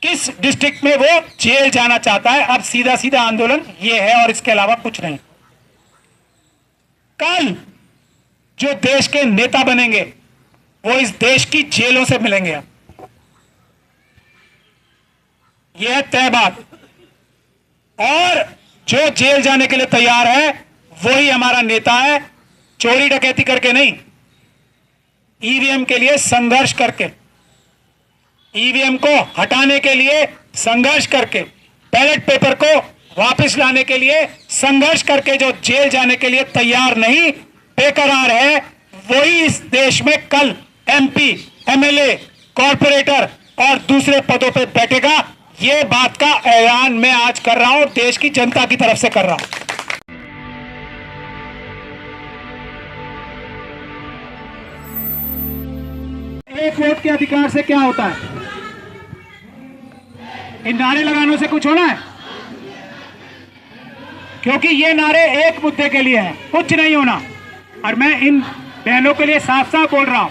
किस डिस्ट्रिक्ट में वो जेल जाना चाहता है। अब सीधा सीधा आंदोलन ये है और इसके अलावा कुछ नहीं। कल जो देश के नेता बनेंगे वो इस देश की जेलों से मिलेंगे। यह है तय बात। और जो जेल जाने के लिए तैयार है वही हमारा नेता है, चोरी डकैती करके नहीं, ईवीएम के लिए संघर्ष करके, ईवीएम को हटाने के लिए संघर्ष करके, बैलेट पेपर को वापस लाने के लिए संघर्ष करके जो जेल जाने के लिए तैयार नहीं, बेकरार है, वही इस देश में कल एमपी, एमएलए, कॉर्पोरेटर और दूसरे पदों पर बैठेगा। ये बात का ऐलान मैं आज कर रहा हूं और देश की जनता की तरफ से कर रहा हूं। एक वोट के अधिकार से क्या होता है? इन नारे लगानों से कुछ होना है? क्योंकि ये नारे एक मुद्दे के लिए हैं, कुछ नहीं होना। और मैं इन बहनों के लिए साफ साफ बोल रहा हूं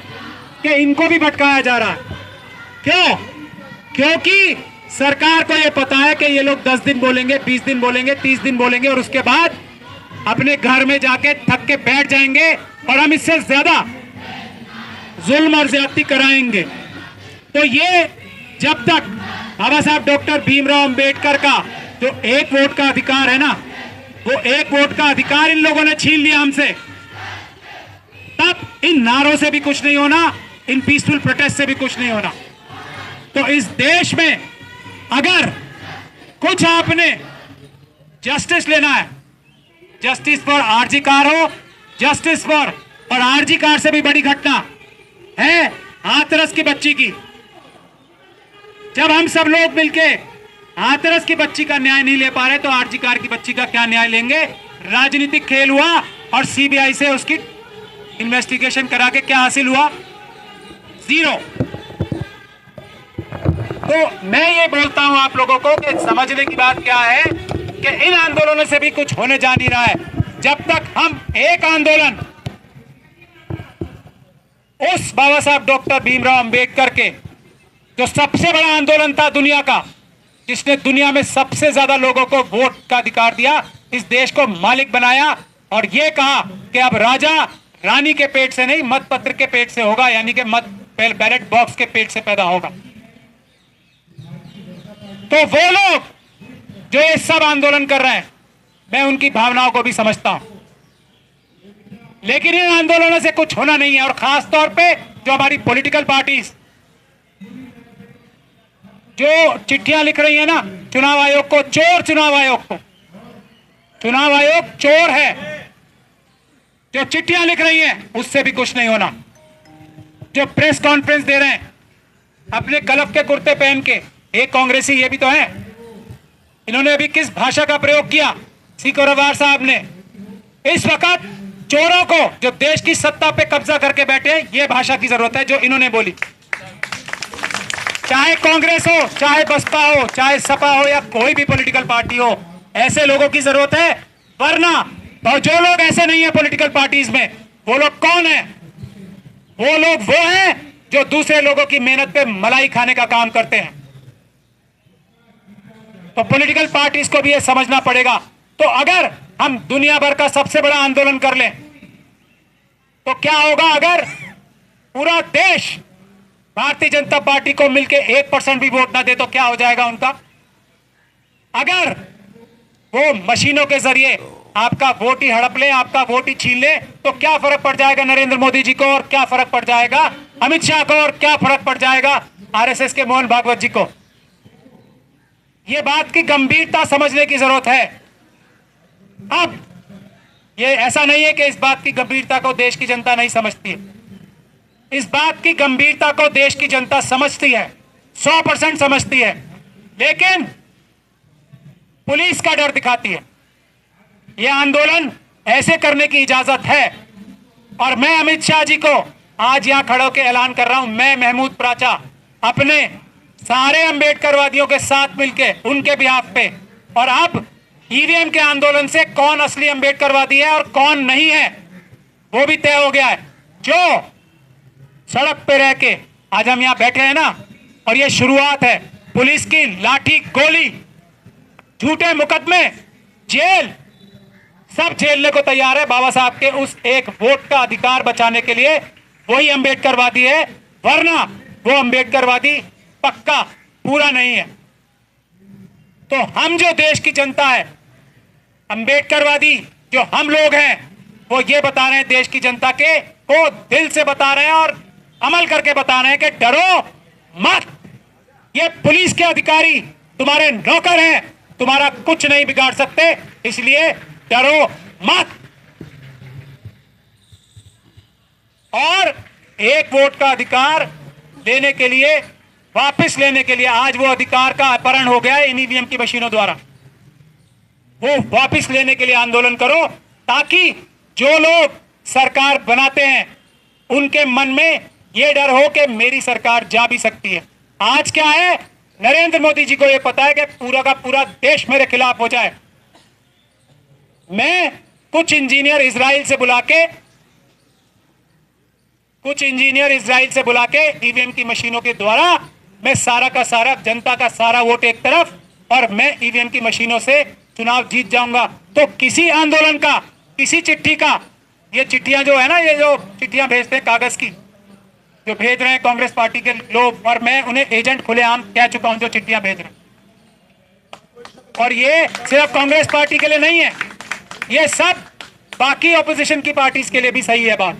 कि इनको भी भटकाया जा रहा है। क्यों? क्योंकि सरकार को ये पता है कि ये लोग 10 दिन बोलेंगे, 20 दिन बोलेंगे, 30 दिन बोलेंगे और उसके बाद अपने घर में जाके थक के बैठ जाएंगे और हम इससे ज्यादा जुल्म और ज्यादती कराएंगे। तो ये जब तक बाबा साहब डॉक्टर भीमराव अंबेडकर का जो एक वोट का अधिकार है ना, वो एक वोट का अधिकार इन लोगों ने छीन लिया हमसे, तब इन नारों से भी कुछ नहीं होना, इन पीसफुल प्रोटेस्ट से भी कुछ नहीं होना। तो इस देश में अगर कुछ आपने जस्टिस लेना है, जस्टिस फॉर आरजी कार हो, जस्टिस फॉर, और आरजी कार से भी बड़ी घटना है हाथरस की बच्ची की। जब हम सब लोग मिलके हाथरस की बच्ची का न्याय नहीं ले पा रहे तो आरजी कार की बच्ची का क्या न्याय लेंगे? राजनीतिक खेल हुआ और सीबीआई से उसकी इन्वेस्टिगेशन करा के क्या हासिल हुआ? जीरो। तो मैं ये बोलता हूं आप लोगों को कि समझने की बात क्या है कि इन आंदोलनों से भी कुछ होने जा नहीं रहा है। जब तक हम एक आंदोलन उस बाबा साहब डॉक्टर भीमराव अंबेडकर के जो सबसे बड़ा आंदोलन था दुनिया का, जिसने दुनिया में सबसे ज्यादा लोगों को वोट का अधिकार दिया, इस देश को मालिक बनाया और यह कहा कि अब राजा रानी के पेट से नहीं, मतपत्र के पेट से होगा, यानी कि मत बैलेट बॉक्स के पेट से पैदा होगा। तो वो लोग जो ये सब आंदोलन कर रहे हैं, मैं उनकी भावनाओं को भी समझता हूं, लेकिन इन आंदोलनों से कुछ होना नहीं है। और खास तौर पे जो हमारी पॉलिटिकल पार्टीज जो चिट्ठियां लिख रही है ना चुनाव आयोग को, चोर चुनाव आयोग को, चुनाव आयोग चोर है, जो चिट्ठियां लिख रही हैं उससे भी कुछ नहीं होना। जो प्रेस कॉन्फ्रेंस दे रहे हैं अपने कलफ के कुर्ते पहन के, एक कांग्रेसी ये भी तो है, इन्होंने अभी किस भाषा का प्रयोग किया? सिकोरवार साहब ने। इस वक्त चोरों को जो देश की सत्ता पे कब्जा करके बैठे, ये भाषा की जरूरत है जो इन्होंने बोली। चाहे कांग्रेस हो, चाहे बसपा हो, चाहे सपा हो या कोई भी पॉलिटिकल पार्टी हो, ऐसे लोगों की जरूरत है। वरना जो लोग ऐसे नहीं है पॉलिटिकल पार्टीज में, वो लोग कौन है? वो लोग वो हैं जो दूसरे लोगों की मेहनत पे मलाई खाने का काम करते हैं। तो पॉलिटिकल पार्टीज को भी ये समझना पड़ेगा। तो अगर हम दुनिया भर का सबसे बड़ा आंदोलन कर लें तो क्या होगा? अगर पूरा देश भारतीय जनता पार्टी को मिलके 1% भी वोट ना दे तो क्या हो जाएगा उनका? अगर वो मशीनों के जरिए आपका वोट ही हड़प ले, आपका वोट ही छीन ले, तो क्या फर्क पड़ जाएगा नरेंद्र मोदी जी को, और क्या फर्क पड़ जाएगा अमित शाह को, और क्या फर्क पड़ जाएगा आरएसएस के मोहन भागवत जी को? ये बात की गंभीरता समझने की जरूरत है। अब ये ऐसा नहीं है कि इस बात की गंभीरता को देश की जनता नहीं समझती है। इस बात की गंभीरता को देश की जनता समझती है, 100% समझती है, लेकिन पुलिस का डर दिखाती है। यह आंदोलन ऐसे करने की इजाजत है। और मैं अमित शाह जी को आज यहां खड़े होकर ऐलान कर रहा हूं, मैं महमूद प्राचा अपने सारे अंबेडकरवादियों के साथ मिलकर उनके बिहाफ पे, और अब ईवीएम के आंदोलन से कौन असली अंबेडकरवादी है और कौन नहीं है वो भी तय हो गया है। जो सड़क पे रह के आज हम यहां बैठे हैं ना, और ये शुरुआत है, पुलिस की लाठी गोली, झूठे मुकदमे, जेल, सब झेलने को तैयार है बाबा साहब के उस एक वोट का अधिकार बचाने के लिए। वही अंबेडकरवादी है, वरना वो अंबेडकरवादी पक्का पूरा नहीं है। तो हम जो देश की जनता है, अंबेडकरवादी जो हम लोग हैं, वो ये बता रहे हैं देश की जनता के को दिल से बता रहे हैं और अमल करके बता रहे हैं कि डरो मत। ये पुलिस के अधिकारी तुम्हारे नौकर हैं, तुम्हारा कुछ नहीं बिगाड़ सकते, इसलिए डरो मत। और एक वोट का अधिकार लेने के लिए, वापस लेने के लिए, आज वो अधिकार का अपहरण हो गया है इन ईवीएम की मशीनों द्वारा। वो वापस लेने के लिए आंदोलन करो, ताकि जो लोग सरकार बनाते हैं उनके मन में यह डर हो कि मेरी सरकार जा भी सकती है। आज क्या है, नरेंद्र मोदी जी को यह पता है कि पूरा का पूरा देश मेरे खिलाफ हो जाए। मैं कुछ इंजीनियर इजराइल से बुला के ईवीएम की मशीनों के द्वारा मैं सारा का सारा जनता का सारा वोट एक तरफ, और मैं ईवीएम की मशीनों से चुनाव जीत जाऊंगा। तो किसी आंदोलन का, किसी चिट्ठी का, ये चिट्ठियां जो है ना, ये जो चिट्ठियां भेजते हैं कागज की, जो भेज रहे हैं कांग्रेस पार्टी के लोग, और मैं उन्हें एजेंट खुलेआम कह चुका हूं जो चिट्ठियां भेज रहे हैं। और ये सिर्फ कांग्रेस पार्टी के लिए नहीं है, ये सब बाकी ऑपोजिशन की पार्टीज के लिए भी सही है बात।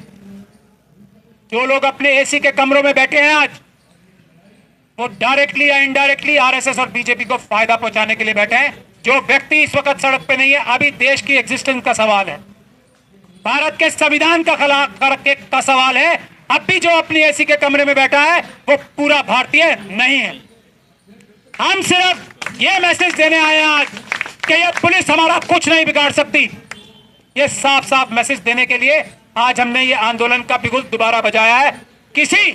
जो लोग अपने एसी के कमरों में बैठे हैं आज, वो डायरेक्टली या इनडायरेक्टली आरएसएस और बीजेपी को फायदा पहुंचाने के लिए बैठे हैं। जो व्यक्ति इस वक्त सड़क पे नहीं है, अभी देश की एग्जिस्टेंस का सवाल है, भारत के संविधान का सवाल है। अब भी जो अपनी एसी के कमरे में बैठा है वो पूरा भारतीय नहीं है। हम सिर्फ ये मैसेज देने आए हैं आज कि ये पुलिस हमारा कुछ नहीं बिगाड़ सकती। ये साफ साफ मैसेज देने के लिए आज हमने ये आंदोलन का बिगुल दोबारा बजाया है। किसी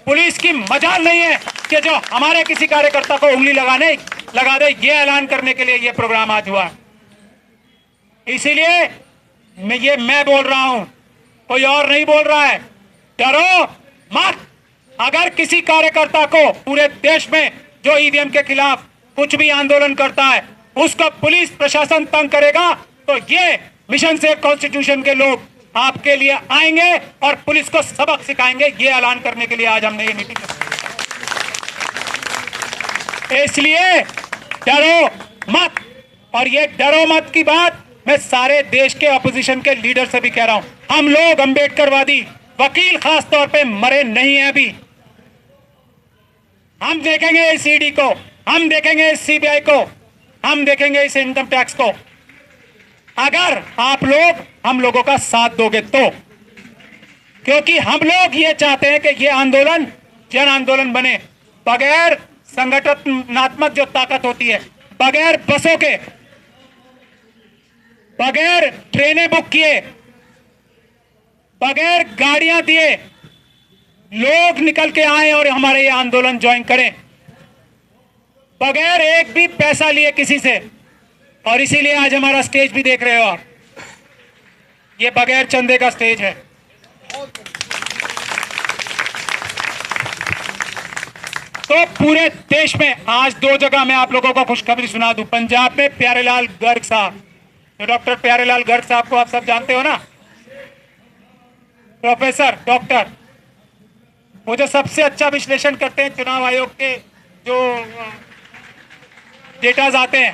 पुलिस की मजाल नहीं है कि जो हमारे किसी कार्यकर्ता को उंगली लगा दे, ये ऐलान करने के लिए ये प्रोग्राम आज हुआ। इसीलिए मैं बोल रहा हूं, कोई और नहीं बोल रहा है, डरो मत। अगर किसी कार्यकर्ता को पूरे देश में जो ईवीएम के खिलाफ कुछ भी आंदोलन करता है, उसको पुलिस प्रशासन तंग करेगा, तो ये मिशन सेव कॉन्स्टिट्यूशन के लोग आपके लिए आएंगे और पुलिस को सबक सिखाएंगे। ये ऐलान करने के लिए आज हमने ये मीटिंग की। इसलिए डरो मत। और ये डरो मत की बात मैं सारे देश के अपोजिशन के लीडर से भी कह रहा हूं। हम लोग अंबेडकरवादी वकील खास तौर पे मरे नहीं हैं अभी। हम देखेंगे इस ईडी को, हम देखेंगे इस सीबीआई को, हम देखेंगे इस इनकम टैक्स को, अगर आप लोग हम लोगों का साथ दोगे तो। क्योंकि हम लोग ये चाहते हैं कि ये आंदोलन जन आंदोलन बने, बगैर संगठनात्मक जो ताकत होती है, बगैर बसों के, बगैर ट्रेनें बुक किए, बगैर गाड़ियां दिए लोग निकल के आए और हमारे ये आंदोलन ज्वाइन करें, बगैर एक भी पैसा लिए किसी से। और इसीलिए आज हमारा स्टेज भी देख रहे हो आप, ये बगैर चंदे का स्टेज है। तो पूरे देश में आज 2 जगह मैं आप लोगों को खुशखबरी सुना दूं। पंजाब में प्यारेलाल गर्ग साहब, जो डॉक्टर प्यारेलाल गर्ग साहब को आप सब जानते हो ना, प्रोफेसर डॉक्टर, वो जो सबसे अच्छा विश्लेषण करते हैं चुनाव आयोग के जो डेटाज आते हैं,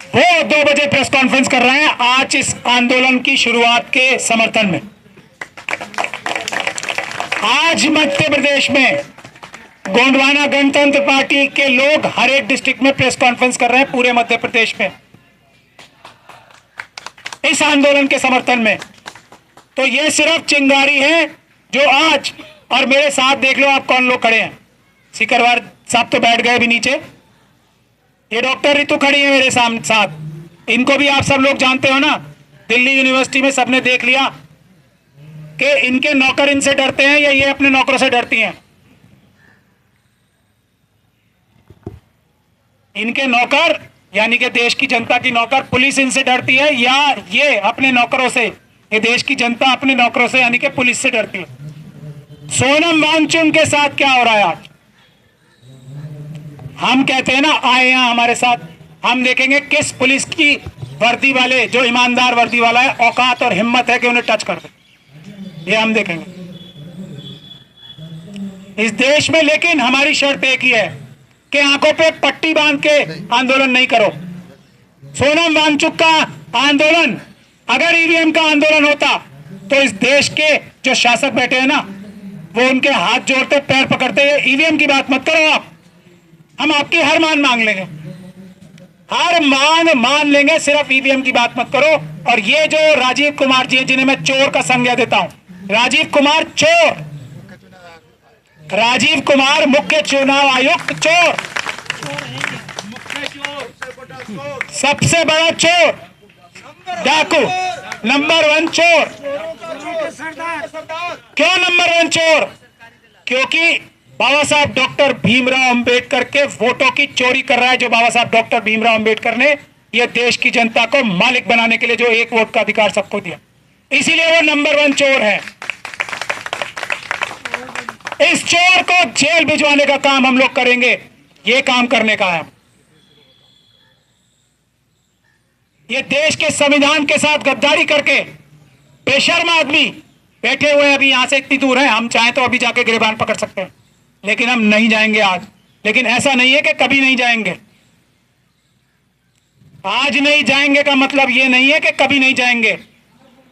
वो 2 बजे प्रेस कॉन्फ्रेंस कर रहे हैं आज इस आंदोलन की शुरुआत के समर्थन में। आज मध्य प्रदेश में गोंडवाना गणतंत्र पार्टी के लोग हर एक डिस्ट्रिक्ट में प्रेस कॉन्फ्रेंस कर रहे हैं पूरे मध्य प्रदेश में इस आंदोलन के समर्थन में। तो ये सिर्फ चिंगारी है जो आज, और मेरे साथ देख लो आप कौन लोग खड़े हैं। सिकरवार साहब तो बैठ गए अभी नीचे, ये डॉक्टर रितु खड़ी है मेरे साथ, इनको भी आप सब लोग जानते हो ना। दिल्ली यूनिवर्सिटी में सबने देख लिया कि इनके नौकर इनसे डरते हैं या ये अपने नौकरों से डरती हैं। इनके नौकर यानी कि देश की जनता की नौकर पुलिस इनसे डरती है, या ये अपने नौकरों से, ये देश की जनता अपने नौकरों से यानी कि पुलिस से डरती है। सोनम वांगचुक के साथ क्या हो रहा है हम कहते हैं ना, आए यहाँ हमारे साथ, हम देखेंगे किस पुलिस की वर्दी वाले, जो ईमानदार वर्दी वाला है, औकात और हिम्मत है कि उन्हें टच कर दे, ये हम देखेंगे इस देश में। लेकिन हमारी शर्त एक ही है कि आंखों पे पट्टी बांध के आंदोलन नहीं करो। सोनम वांगचुक का आंदोलन, अगर ईवीएम का आंदोलन होता तो इस देश के जो शासक बैठे हैं ना, वो उनके हाथ जोड़ते, पैर पकड़ते, ईवीएम की बात मत करो आप, हम आपकी हर मांग लेंगे, हर मांग मान लेंगे, सिर्फ ईवीएम की बात मत करो। और ये जो राजीव कुमार जी हैं, जिन्हें मैं चोर का संज्ञा देता हूं, राजीव कुमार चोर, राजीव कुमार मुख्य चुनाव आयुक्त चोर, सबसे बड़ा चोर, डाकू, नंबर 1 चोर। क्यों नंबर 1 चोर? क्योंकि बाबा साहब डॉक्टर भीमराव अंबेडकर के वोटों की चोरी कर रहा है। जो बाबा साहब डॉक्टर भीमराव अंबेडकर ने यह देश की जनता को मालिक बनाने के लिए जो एक वोट का अधिकार सबको दिया, इसीलिए वो नंबर 1 चोर है। इस चोर को जेल भिजवाने का काम हम लोग करेंगे, ये काम करने का है। ये देश के संविधान के साथ गद्दारी करके बेशर्म आदमी बैठे हुए हैं, अभी यहां से इतनी दूर है, हम चाहें तो अभी जाके गिरबान पकड़ सकते हैं, लेकिन हम नहीं जाएंगे आज। लेकिन ऐसा नहीं है कि कभी नहीं जाएंगे। आज नहीं जाएंगे का मतलब यह नहीं है कि कभी नहीं जाएंगे।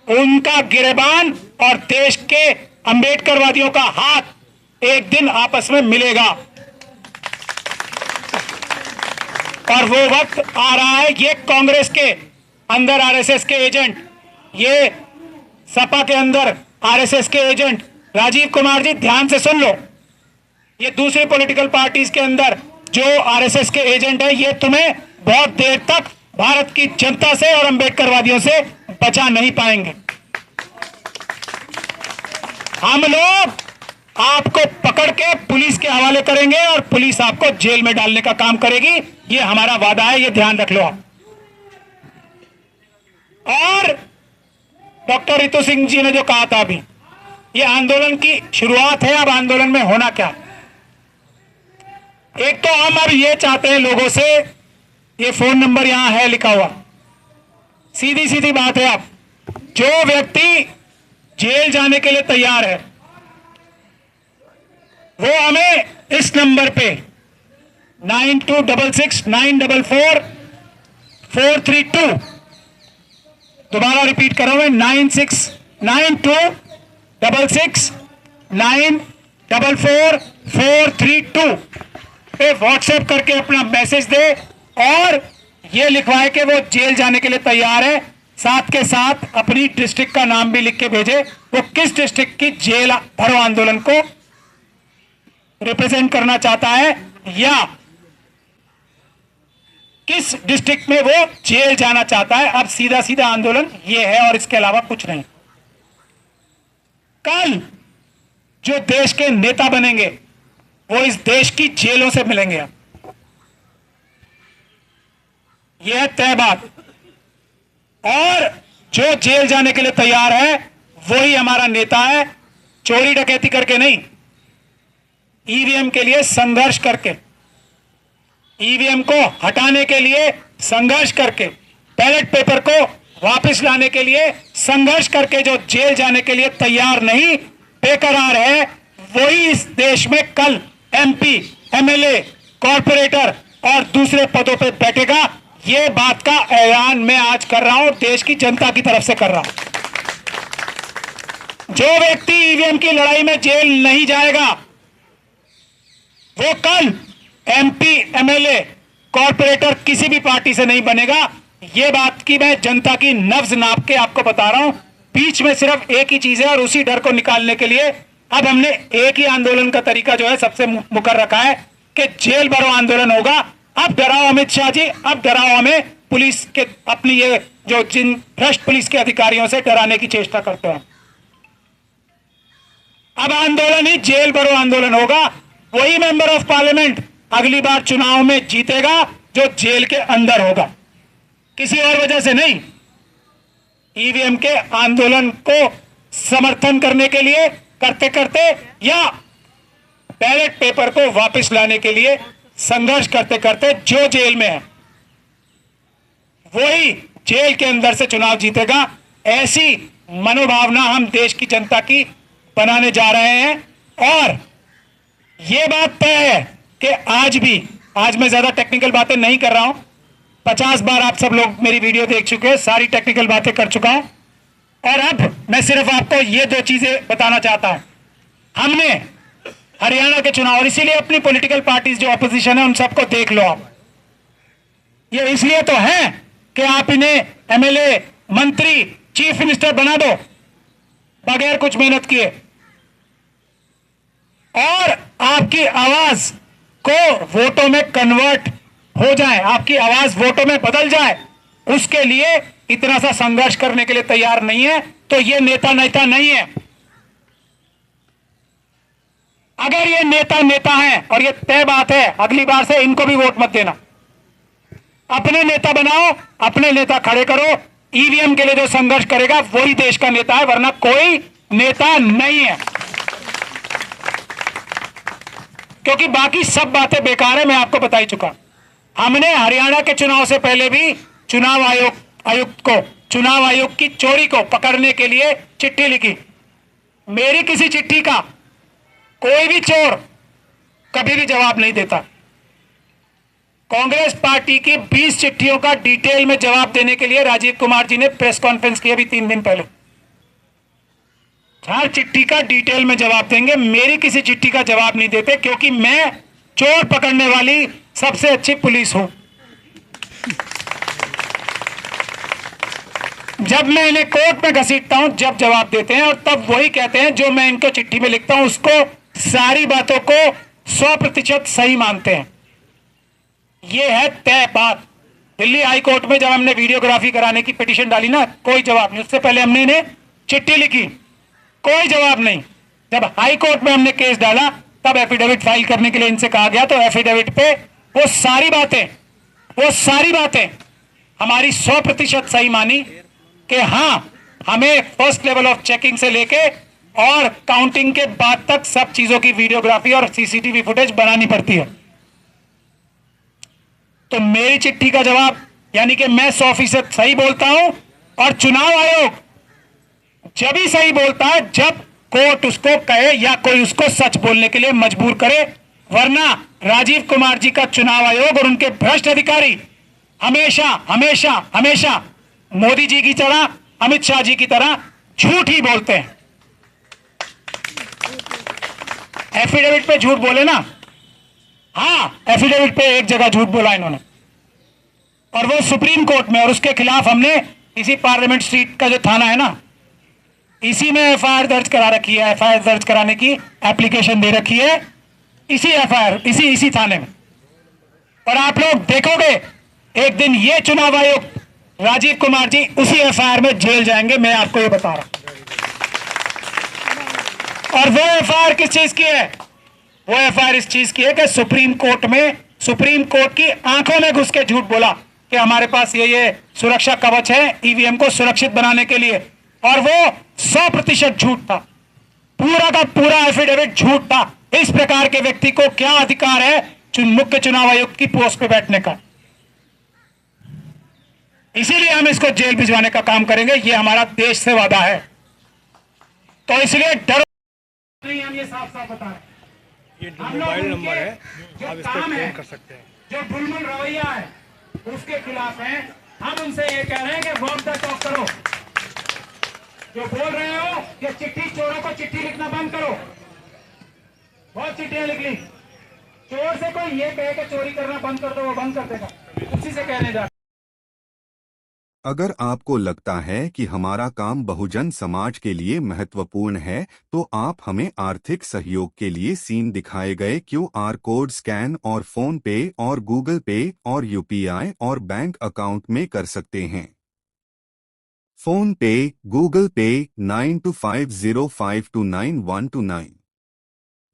उनका गिरबान और देश के अंबेडकरवादियों का हाथ एक दिन आपस में मिलेगा, और वो वक्त आ रहा है। ये कांग्रेस के अंदर आरएसएस के एजेंट, ये सपा के अंदर आरएसएस के एजेंट, राजीव कुमार जी ध्यान से सुन लो, ये दूसरी पॉलिटिकल पार्टीज के अंदर जो आरएसएस के एजेंट है, ये तुम्हें बहुत देर तक भारत की जनता से और अंबेडकरवादियों से बचा नहीं पाएंगे। हम लोग आपको पकड़ के पुलिस के हवाले करेंगे और पुलिस आपको जेल में डालने का काम करेगी, ये हमारा वादा है, ये ध्यान रख लो आप। और डॉक्टर रितु सिंह जी ने जो कहा था अभी, ये आंदोलन की शुरुआत है। अब आंदोलन में होना क्या? एक तो हम अब ये चाहते हैं लोगों से, ये फोन नंबर यहां है लिखा हुआ, सीधी सीधी बात है, आप जो व्यक्ति जेल जाने के लिए तैयार है वो हमें इस नंबर पे 9266944432, दोबारा रिपीट कर रहा हूं, 969266944432 पे व्हाट्सएप करके अपना मैसेज दे और ये लिखवाए कि वो जेल जाने के लिए तैयार है। साथ के साथ अपनी डिस्ट्रिक्ट का नाम भी लिख के भेजे, वो किस डिस्ट्रिक्ट की जेल भरो आंदोलन को रिप्रेजेंट करना चाहता है या किस डिस्ट्रिक्ट में वो जेल जाना चाहता है। अब सीधा सीधा आंदोलन ये है और इसके अलावा कुछ नहीं। कल जो देश के नेता बनेंगे वो इस देश की जेलों से मिलेंगे। यह है तय बात। और जो जेल जाने के लिए तैयार है वही हमारा नेता है, चोरी डकैती करके नहीं, ईवीएम के लिए संघर्ष करके, ईवीएम को हटाने के लिए संघर्ष करके, बैलेट पेपर को वापस लाने के लिए संघर्ष करके जो जेल जाने के लिए तैयार नहीं, बेकरार है, वही इस देश में कल एमपी, एमएलए, कॉर्पोरेटर और दूसरे पदों पे बैठेगा। ये बात का ऐलान मैं आज कर रहा हूं, देश की जनता की तरफ से कर रहा हूं। जो व्यक्ति ईवीएम की लड़ाई में जेल नहीं जाएगा वो कल एमपी, एमएलए, कॉर्पोरेटर किसी भी पार्टी से नहीं बनेगा। ये बात की मैं जनता की नब्ज नाप के आपको बता रहा हूं। बीच में सिर्फ एक ही चीज है और उसी डर को निकालने के लिए अब हमने एक ही आंदोलन का तरीका जो है सबसे मुकर रखा है कि जेल भरो आंदोलन होगा। अब डराओ अमित शाह जी, अब डराओ हमें पुलिस के, अपनी ये जो जिन भ्रष्ट पुलिस के अधिकारियों से डराने की चेष्टा करते हैं। अब आंदोलन ही जेल भरो आंदोलन होगा। वही मेंबर ऑफ पार्लियामेंट अगली बार चुनाव में जीतेगा जो जेल के अंदर होगा, किसी और वजह से नहीं। ईवीएम के आंदोलन को समर्थन करने के लिए करते करते या बैलेट पेपर को वापस लाने के लिए संघर्ष करते करते जो जेल में है वही जेल के अंदर से चुनाव जीतेगा। ऐसी मनोभावना हम देश की जनता की बनाने जा रहे हैं। और यह बात तय है कि आज मैं ज्यादा टेक्निकल बातें नहीं कर रहा हूं। 50 बार आप सब लोग मेरी वीडियो देख चुके हैं, सारी टेक्निकल बातें कर चुका हूं। और अब मैं सिर्फ आपको ये 2 चीजें बताना चाहता हूं। हमने हरियाणा के चुनाव, और इसीलिए अपनी पॉलिटिकल पार्टीज जो अपोजिशन है उन सबको देख लो आप। ये इसलिए तो है कि आप इन्हें एमएलए, मंत्री, चीफ मिनिस्टर बना दो बगैर कुछ मेहनत किए, और आपकी आवाज को वोटों में कन्वर्ट हो जाए, आपकी आवाज वोटों में बदल जाए, उसके लिए इतना सा संघर्ष करने के लिए तैयार नहीं है, तो ये नेता नहीं है। अगर ये नेता है, और ये तय बात है, अगली बार से इनको भी वोट मत देना। अपने नेता बनाओ, अपने नेता खड़े करो। ईवीएम के लिए जो संघर्ष करेगा वही देश का नेता है, वरना कोई नेता नहीं है। क्योंकि बाकी सब बातें बेकार है, मैं आपको बता ही चुका। हमने हरियाणा के चुनाव से पहले भी चुनाव आयोग की चोरी को पकड़ने के लिए चिट्ठी लिखी। मेरी किसी चिट्ठी का कोई भी चोर कभी भी जवाब नहीं देता। कांग्रेस पार्टी की 20 चिट्ठियों का डिटेल में जवाब देने के लिए राजीव कुमार जी ने प्रेस कॉन्फ्रेंस की अभी 3 दिन पहले। हर चिट्ठी का डिटेल में जवाब देंगे, मेरी किसी चिट्ठी का जवाब नहीं देते, क्योंकि मैं चोर पकड़ने वाली सबसे अच्छी पुलिस हूं। जब मैं इन्हें कोर्ट में घसीटता हूं जब जवाब देते हैं, और तब वही कहते हैं जो मैं इनको चिट्ठी में लिखता हूं उसको, सारी बातों को 100% सही मानते हैं। यह है तय बात। दिल्ली हाई कोर्ट में जब हमने वीडियोग्राफी कराने की पिटीशन डाली ना, कोई जवाब नहीं। उससे पहले हमने इन्हें चिट्ठी लिखी, कोई जवाब नहीं। जब हाई कोर्ट में हमने केस डाला तब एफिडेविट फाइल करने के लिए इनसे कहा गया, तो एफिडेविट पे वो सारी बातें हमारी 100% सही मानी कि हां, हमें फर्स्ट लेवल ऑफ चेकिंग से लेके और काउंटिंग के बाद तक सब चीजों की वीडियोग्राफी और सीसीटीवी फुटेज बनानी पड़ती है। तो मेरी चिट्ठी का जवाब, यानी कि मैं 100% सही बोलता हूं, और चुनाव आयोग जब ही सही बोलता है जब कोर्ट उसको कहे या कोई उसको सच बोलने के लिए मजबूर करे। वरना राजीव कुमार जी का चुनाव आयोग और उनके भ्रष्ट अधिकारी हमेशा मोदी जी की तरह, अमित शाह जी की तरह झूठ ही बोलते हैं। एफिडेविट पे झूठ बोले ना, हां, एफिडेविट पे एक जगह झूठ बोला इन्होंने, और वो सुप्रीम कोर्ट में, और उसके खिलाफ हमने इसी पार्लियामेंट स्ट्रीट का जो थाना है ना, इसी में एफआईआर दर्ज करा रखी है। एफआईआर दर्ज कराने की एप्लीकेशन दे रखी है इसी एफआईआर इसी थाने में। और आप लोग देखोगे एक दिन ये चुनाव आयोग, राजीव कुमार जी उसी एफआईआर में जेल जाएंगे, मैं आपको ये बता रहा हूं। और वो एफआईआर किस चीज की है? वो एफआईआर इस चीज की है कि सुप्रीम कोर्ट की आंखों में घुस के झूठ बोला कि हमारे पास ये सुरक्षा कवच है ईवीएम को सुरक्षित बनाने के लिए, और वो 100% झूठ था। पूरा का पूरा एफिडेविट झूठ था। इस प्रकार के व्यक्ति को क्या अधिकार है मुख्य चुनाव आयुक्त की पोस्ट पे बैठने का? इसीलिए हम इसको जेल भिजवाने का काम करेंगे, ये हमारा देश से वादा है। तो इसलिए डरो नहीं, हम ये साफ साफ बता रहे हैं। ये मोबाइल नंबर है, आप इस पर फोन कर सकते हैं। जो बुलबुल रवैया है उसके खिलाफ है। हम उनसे ये कह रहे हैं कि वॉक द टॉक करो। जो बोल रहे हो कि चिट्ठी, चोरों को चिट्ठी लिखना बंद करो। बहुत चिट्ठियां लिख ली। चोर से कोई ये कहे कि चोरी करना बंद कर दो, वो बंद कर देगा। उसी से कहने जा। अगर आपको लगता है कि हमारा काम बहुजन समाज के लिए महत्वपूर्ण है, तो आप हमें आर्थिक सहयोग के लिए सीन दिखाए गए QR कोड स्कैन और फोन पे और गूगल पे और UPI और बैंक अकाउंट में कर सकते हैं। फोन पे, गूगल पे 9250529129,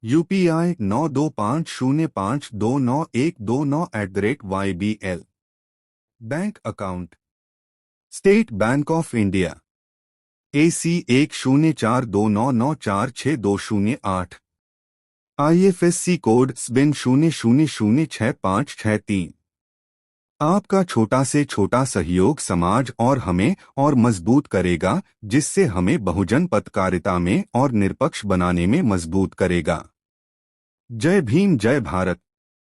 UPI 9250529129 bank account state bank of India AC 104299462008। IFSC code SBIN 00065363। आपका छोटा से छोटा सहयोग समाज और हमें और मजबूत करेगा, जिससे हमें बहुजन पत्रकारिता में और निष्पक्ष बनाने में मजबूत करेगा। जय भीम, जय भारत।